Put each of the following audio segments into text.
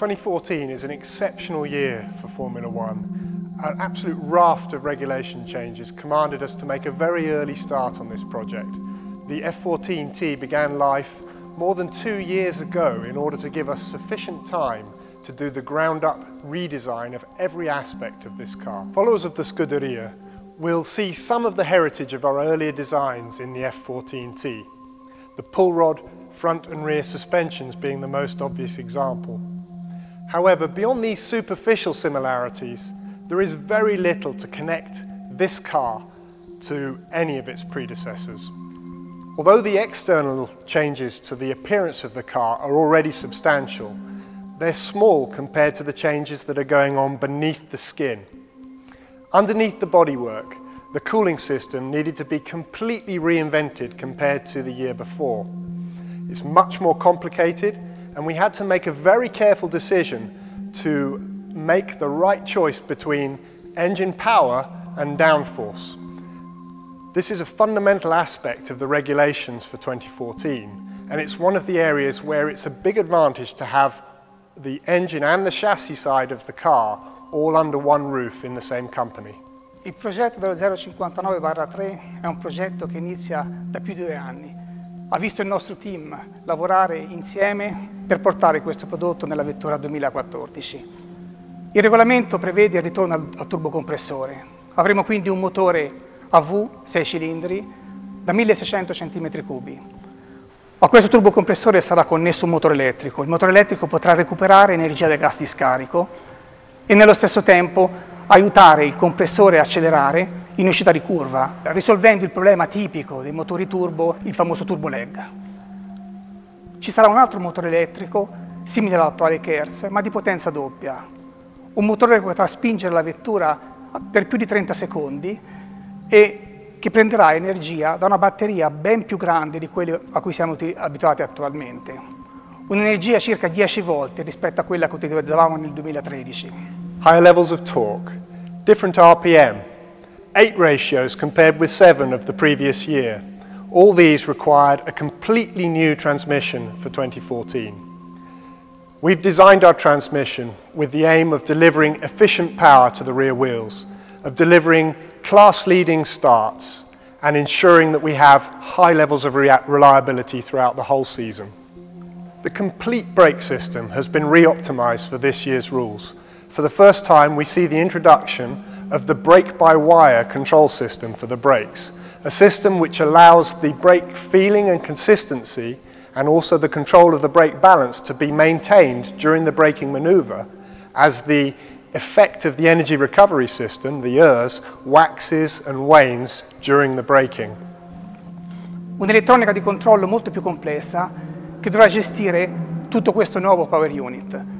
2014 is an exceptional year for Formula One. An absolute raft of regulation changes commanded us to make a very early start on this project. The F14T began life more than 2 years ago in order to give us sufficient time to do the ground-up redesign of every aspect of this car. Followers of the Scuderia will see some of the heritage of our earlier designs in the F14T. The pull rod, front and rear suspensions being the most obvious example. However, beyond these superficial similarities, there is very little to connect this car to any of its predecessors. Although the external changes to the appearance of the car are already substantial, they're small compared to the changes that are going on beneath the skin. Underneath the bodywork, the cooling system needed to be completely reinvented compared to the year before. It's much more complicated, and we had to make a very careful decision to make the right choice between engine power and downforce. This is a fundamental aspect of the regulations for 2014, and it's one of the areas where it's a big advantage to have the engine and the chassis side of the car all under one roof in the same company. Il progetto dello 059/3 è un progetto che inizia da più di 2 anni. Ha visto il nostro team lavorare insieme per portare questo prodotto nella vettura 2014. Il regolamento prevede il ritorno al turbocompressore. Avremo quindi un motore a V 6 cilindri da 1600 cm3. A questo turbocompressore sarà connesso un motore elettrico. Il motore elettrico potrà recuperare energia del gas di scarico e nello stesso tempo aiutare il compressore a accelerare in uscita di curva, risolvendo il problema tipico dei motori turbo, il famoso turbo lag. Ci sarà un altro motore elettrico, simile all'attuale Kerz, ma di potenza doppia. Un motore che potrà spingere la vettura per più di 30 secondi e che prenderà energia da una batteria ben più grande di quelle a cui siamo abituati attualmente. Un'energia circa 10 volte rispetto a quella che utilizzavamo nel 2013. Higher levels of torque, different RPM, 8 ratios compared with 7 of the previous year. All these required a completely new transmission for 2014. We've designed our transmission with the aim of delivering efficient power to the rear wheels, of delivering class-leading starts, and ensuring that we have high levels of reliability throughout the whole season. The complete brake system has been re-optimized for this year's rules. For the first time, we see the introduction of the brake-by-wire control system for the brakes, a system which allows the brake feeling and consistency and also the control of the brake balance to be maintained during the braking maneuver as the effect of the energy recovery system, the ERS, waxes and wanes during the braking. Un'elettronica di controllo molto più complessa che dovrà gestire tutto questo nuovo Power Unit.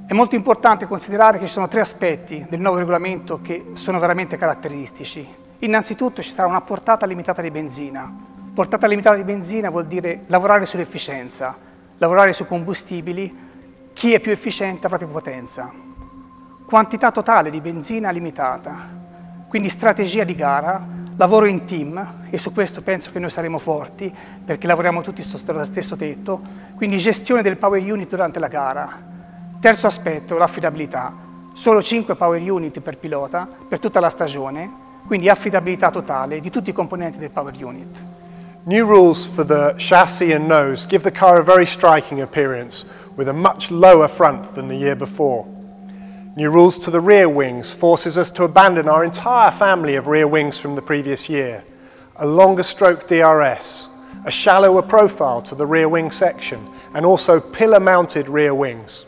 È molto importante considerare che ci sono 3 aspetti del nuovo regolamento che sono veramente caratteristici. Innanzitutto ci sarà una portata limitata di benzina. Portata limitata di benzina vuol dire lavorare sull'efficienza, lavorare sui combustibili, chi è più efficiente avrà più potenza. Quantità totale di benzina limitata, quindi strategia di gara, lavoro in team e su questo penso che noi saremo forti perché lavoriamo tutti sotto lo stesso tetto, quindi gestione del Power Unit durante la gara. Terzo aspetto, l'affidabilità, solo 5 Power Unit per pilota per tutta la stagione, quindi affidabilità totale di tutti i componenti del Power Unit. New rules for the chassis and nose give the car a very striking appearance with a much lower front than the year before. New rules to the rear wings forces us to abandon our entire family of rear wings from the previous year. A longer stroke DRS, a shallower profile to the rear wing section, and also pillar-mounted rear wings.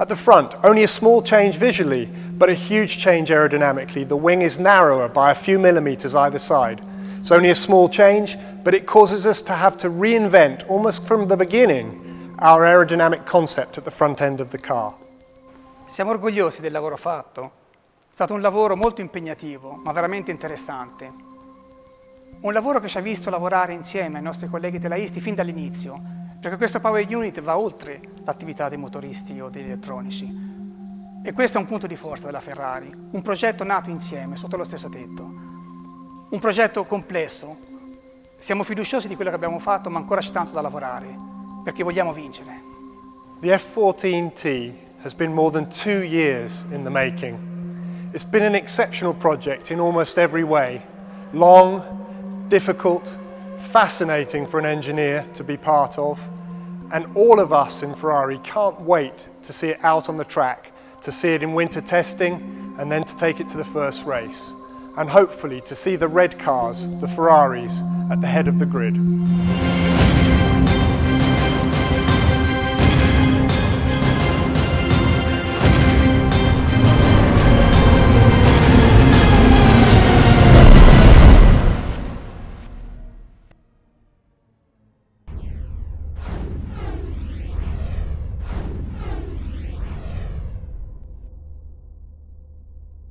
At the front, only a small change visually, but a huge change aerodynamically. The wing is narrower by a few millimeters either side. It's only a small change, but it causes us to have to reinvent, almost from the beginning, our aerodynamic concept at the front end of the car. Siamo orgogliosi del lavoro fatto. È stato un lavoro molto impegnativo, ma veramente interessante. Un lavoro che ci ha visto lavorare insieme ai nostri colleghi telaisti fin dall'inizio, perché questo Power Unit va oltre l'attività dei motoristi o degli elettronici. E questo è un punto di forza della Ferrari, un progetto nato insieme, sotto lo stesso tetto. Un progetto complesso. Siamo fiduciosi di quello che abbiamo fatto, ma ancora c'è tanto da lavorare, perché vogliamo vincere. The F14T has been more than 2 years in the making. It's been an exceptional project in almost every way. Long, difficult, fascinating for an engineer to be part of, and all of us in Ferrari can't wait to see it out on the track, to see it in winter testing, and then to take it to the first race, and hopefully to see the red cars, the Ferraris, at the head of the grid.